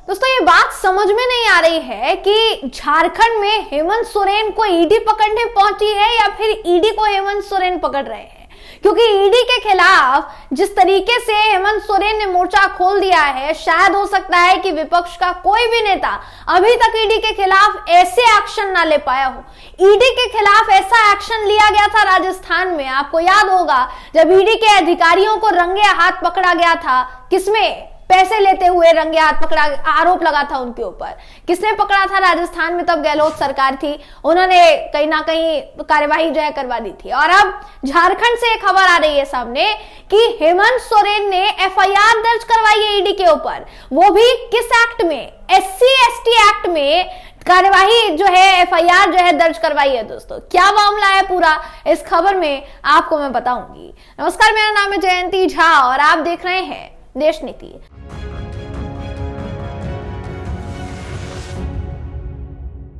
दोस्तों ये बात समझ में नहीं आ रही है कि झारखंड में हेमंत सोरेन को ईडी पकड़ने पहुंची है या फिर ईडी को हेमंत सोरेन पकड़ रहे हैं। क्योंकि ईडी के खिलाफ जिस तरीके से हेमंत सोरेन ने मोर्चा खोल दिया है, शायद हो सकता है कि विपक्ष का कोई भी नेता अभी तक ईडी के खिलाफ ऐसे एक्शन ना ले पाया हो। ईडी के खिलाफ ऐसा एक्शन लिया गया था राजस्थान में, आपको याद होगा, जब ईडी के अधिकारियों को रंगे हाथ पकड़ा गया था। किसमें? पैसे लेते हुए रंगे हाथ पकड़ा, आरोप लगा था उनके ऊपर। किसने पकड़ा था राजस्थान में? तब गहलोत सरकार थी, उन्होंने कहीं ना कहीं कार्यवाही जो है करवा दी थी। और अब झारखंड से एक खबर आ रही है सामने कि हेमंत सोरेन ने एफआईआर दर्ज करवाई है ईडी के ऊपर, वो भी किस एक्ट में? SC/ST एक्ट में कार्यवाही जो है, एफआईआर जो है दर्ज करवाई है। दोस्तों क्या मामला है पूरा, इस खबर में आपको मैं बताऊंगी। नमस्कार, मेरा नाम है जयंती झा और आप देख रहे हैं देश नीति।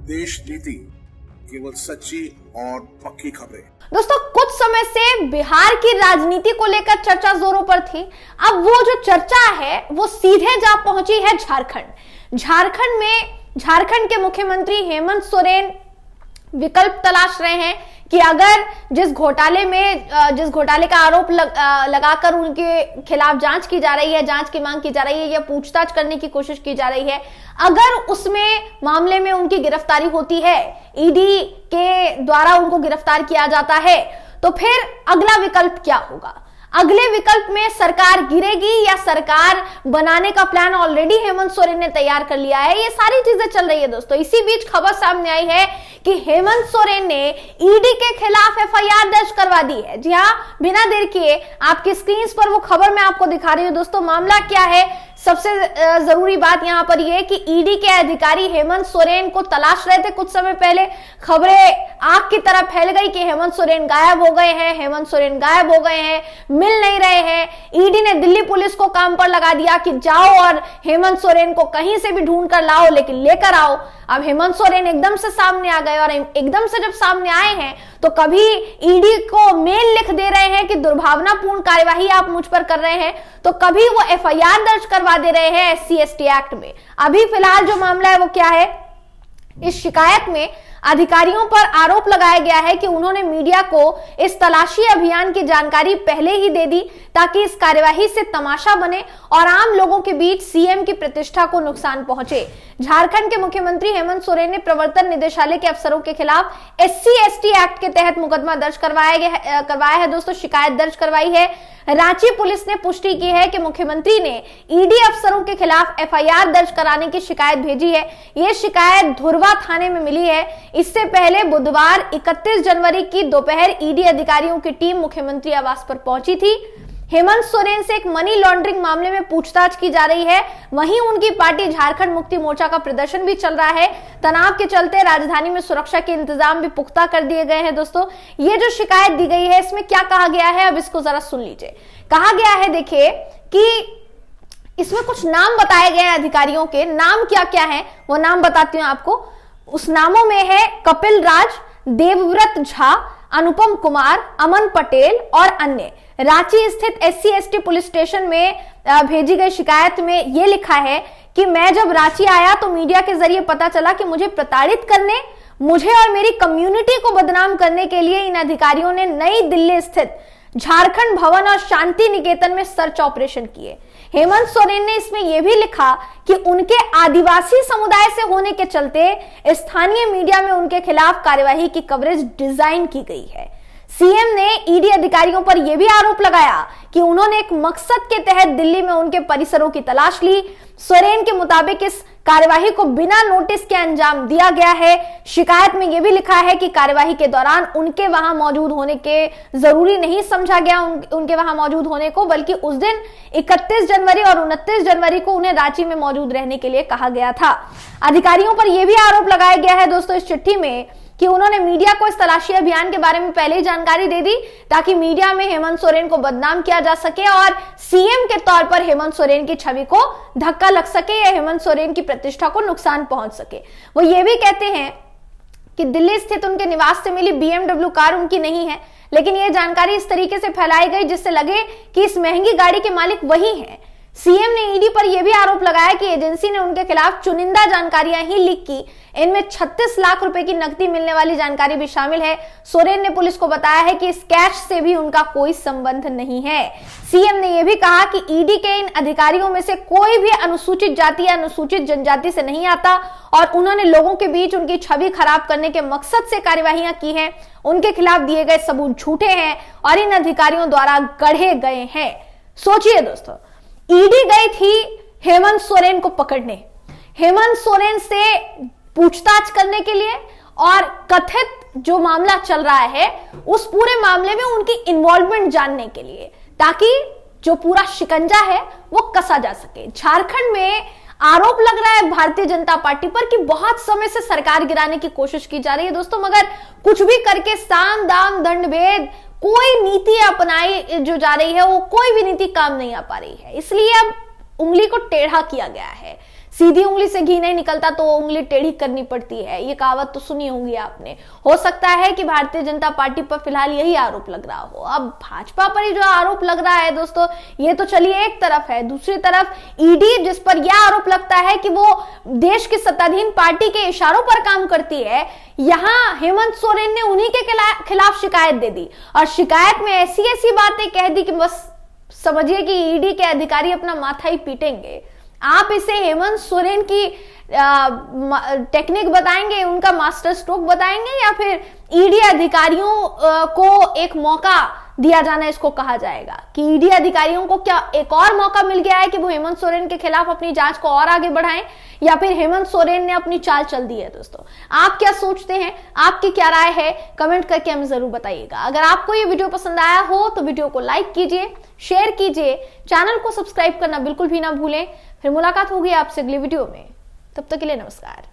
देश नीति, केवल सच्ची और पक्की खबरें। दोस्तों कुछ समय से बिहार की राजनीति को लेकर चर्चा जोरों पर थी। अब वो जो चर्चा है वो सीधे जा पहुंची है झारखंड। झारखंड के मुख्यमंत्री हेमंत सोरेन विकल्प तलाश रहे हैं कि अगर जिस घोटाले का आरोप लगाकर उनके खिलाफ जांच की जा रही है, जांच की मांग की जा रही है या पूछताछ करने की कोशिश की जा रही है, अगर उसमें मामले में उनकी गिरफ्तारी होती है, ईडी के द्वारा उनको गिरफ्तार किया जाता है, तो फिर अगला विकल्प क्या होगा? अगले विकल्प में सरकार गिरेगी या सरकार बनाने का प्लान ऑलरेडी हेमंत सोरेन ने तैयार कर लिया है? ये सारी चीजें चल रही है दोस्तों। इसी बीच खबर सामने आई है कि हेमंत सोरेन ने ईडी के खिलाफ एफआईआर दर्ज करवा दी है। जी हाँ, बिना देर किए आपकी स्क्रीन पर वो खबर मैं आपको दिखा रही हूं। दोस्तों मामला क्या है, सबसे जरूरी बात यहां पर यह है कि ईडी के अधिकारी हेमंत सोरेन को तलाश रहे थे। कुछ समय पहले खबरें आग की तरह फैल गई कि हेमंत सोरेन गायब हो गए हैं, हेमंत सोरेन गायब हो गए हैं, मिल नहीं रहे हैं। ईडी ने दिल्ली पुलिस को काम पर लगा दिया कि जाओ और हेमंत सोरेन को कहीं से भी ढूंढ कर लाओ, लेकिन लेकर आओ। अब हेमंत सोरेन एकदम से सामने आ गए और एकदम से जब सामने आए हैं तो कभी ईडी को मेल लिख दे रहे हैं कि दुर्भावनापूर्ण कार्यवाही आप मुझ पर कर रहे हैं, तो कभी वो एफआईआर दर्ज करवा दे रहे हैं SC/ST एक्ट में। अभी फिलहाल जो मामला है वो क्या है? इस शिकायत में अधिकारियों पर आरोप लगाया गया है कि उन्होंने मीडिया को इस तलाशी अभियान की जानकारी पहले ही दे दी ताकि इस कार्यवाही से तमाशा बने और आम लोगों के बीच सीएम की प्रतिष्ठा को नुकसान पहुंचे। झारखंड के मुख्यमंत्री हेमंत सोरेन ने प्रवर्तन निदेशालय के अफसरों के खिलाफ SC/ST एक्ट के तहत मुकदमा दर्ज करवाया है। दोस्तों शिकायत दर्ज करवाई है। रांची पुलिस ने पुष्टि की है कि मुख्यमंत्री ने ईडी अफसरों के खिलाफ एफआईआर दर्ज कराने की शिकायत भेजी है। यह शिकायत धुरवा थाने में मिली है। इससे पहले बुधवार 31 जनवरी की दोपहर ईडी अधिकारियों की टीम मुख्यमंत्री आवास पर पहुंची थी। हेमंत सोरेन से एक मनी लॉन्ड्रिंग मामले में पूछताछ की जा रही है। वहीं उनकी पार्टी झारखंड मुक्ति मोर्चा का प्रदर्शन भी चल रहा है। तनाव के चलते राजधानी में सुरक्षा के इंतजाम भी पुख्ता कर दिए गए हैं। दोस्तों ये जो शिकायत दी गई है इसमें क्या कहा गया है, अब इसको जरा सुन लीजिए। कहा गया है, देखिए, कि इसमें कुछ नाम बताए गए हैं अधिकारियों के। नाम क्या क्या है वो नाम बताती हूं आपको। उस नामों में है कपिल राज, देवव्रत झा, अनुपम कुमार, अमन पटेल और अन्य। रांची स्थित SC/ST पुलिस स्टेशन में भेजी गई शिकायत में यह लिखा है कि मैं जब रांची आया तो मीडिया के जरिए पता चला कि मुझे प्रताड़ित करने, मुझे और मेरी कम्युनिटी को बदनाम करने के लिए इन अधिकारियों ने नई दिल्ली स्थित झारखंड भवन और शांति निकेतन में सर्च ऑपरेशन किए। हेमंत सोरेन ने इसमें यह भी लिखा कि उनके आदिवासी समुदाय से होने के चलते स्थानीय मीडिया में उनके खिलाफ कार्यवाही की कवरेज डिजाइन की गई है। सीएम ने ईडी अधिकारियों पर यह भी आरोप लगाया कि उन्होंने एक मकसद के तहत दिल्ली में उनके परिसरों की तलाश ली। सोरेन के मुताबिक इस कार्यवाही को बिना नोटिस के अंजाम दिया गया है। शिकायत में यह भी लिखा है कि कार्यवाही के दौरान उनके वहां मौजूद होने के जरूरी नहीं समझा गया उनके वहां मौजूद होने को, बल्कि उस दिन 31 जनवरी और 29 जनवरी को उन्हें रांची में मौजूद रहने के लिए कहा गया था। अधिकारियों पर यह भी आरोप लगाया गया है दोस्तों इस चिट्ठी में कि उन्होंने मीडिया को इस तलाशी अभियान के बारे में पहले ही जानकारी दे दी ताकि मीडिया में हेमंत सोरेन को बदनाम किया जा सके और सीएम के तौर पर हेमंत सोरेन की छवि को धक्का लग सके या हेमंत सोरेन की प्रतिष्ठा को नुकसान पहुंच सके। वो ये भी कहते हैं कि दिल्ली स्थित उनके निवास से मिली BMW कार उनकी नहीं है, लेकिन यह जानकारी इस तरीके से फैलाई गई जिससे लगे कि इस महंगी गाड़ी के मालिक वही हैं। सीएम ने ईडी पर यह भी आरोप लगाया कि एजेंसी ने उनके खिलाफ चुनिंदा जानकारियां ही लीक की। इनमें 36 लाख रुपए की नकदी मिलने वाली जानकारी भी शामिल है। सोरेन ने पुलिस को बताया है कि इस कैश से भी उनका कोई संबंध नहीं है। सीएम ने यह भी कहा कि ईडी के इन अधिकारियों में से कोई भी अनुसूचित जाति या अनुसूचित जनजाति से नहीं आता और उन्होंने लोगों के बीच उनकी छवि खराब करने के मकसद से कार्यवाहियां की हैं। उनके खिलाफ दिए गए सबूत झूठे हैं और इन अधिकारियों द्वारा गढ़े गए हैं। सोचिए दोस्तों, ईडी गई थी हेमंत सोरेन को पकड़ने, हेमंत सोरेन से पूछताछ करने के लिए और कथित जो मामला चल रहा है उस पूरे मामले में उनकी इन्वॉल्वमेंट जानने के लिए, ताकि जो पूरा शिकंजा है वो कसा जा सके। झारखंड में आरोप लग रहा है भारतीय जनता पार्टी पर कि बहुत समय से सरकार गिराने की कोशिश की जा रही है दोस्तों, मगर कुछ भी करके साम दाम दंड भेद कोई नीति अपनाई जो जा रही है वो कोई भी नीति काम नहीं आ पा रही है। इसलिए अब उंगली को टेढ़ा किया गया है। सीधी उंगली से घी नहीं निकलता तो उंगली टेढ़ी करनी पड़ती है, ये कहावत तो सुनी होगी आपने। हो सकता है कि भारतीय जनता पार्टी पर फिलहाल यही आरोप लग रहा हो। अब भाजपा पर ही जो आरोप लग रहा है दोस्तों, ये तो चलिए एक तरफ है, दूसरी तरफ ईडी जिस पर यह आरोप लगता है कि वो देश की सत्ताधीन पार्टी के इशारों पर काम करती है, यहां हेमंत सोरेन ने उन्हीं के खिलाफ शिकायत दे दी और शिकायत में ऐसी ऐसी बातें कह दी कि बस समझिए कि ईडी के अधिकारी अपना माथा ही पीटेंगे। आप इसे हेमंत सोरेन की टेक्निक बताएंगे, उनका मास्टर स्ट्रोक बताएंगे, या फिर ईडी अधिकारियों को एक मौका दिया जाना इसको कहा जाएगा कि ईडी अधिकारियों को क्या एक और मौका मिल गया है कि वो हेमंत सोरेन के खिलाफ अपनी जांच को और आगे बढ़ाएं, या फिर हेमंत सोरेन ने अपनी चाल चल दी है। दोस्तों आप क्या सोचते हैं, आपकी क्या राय है, कमेंट करके हमें जरूर बताइएगा। अगर आपको ये वीडियो पसंद आया हो तो वीडियो को लाइक कीजिए, शेयर कीजिए, चैनल को सब्सक्राइब करना बिल्कुल भी ना भूलें। फिर मुलाकात होगी आपसे अगली वीडियो में, तब तक के लिए नमस्कार।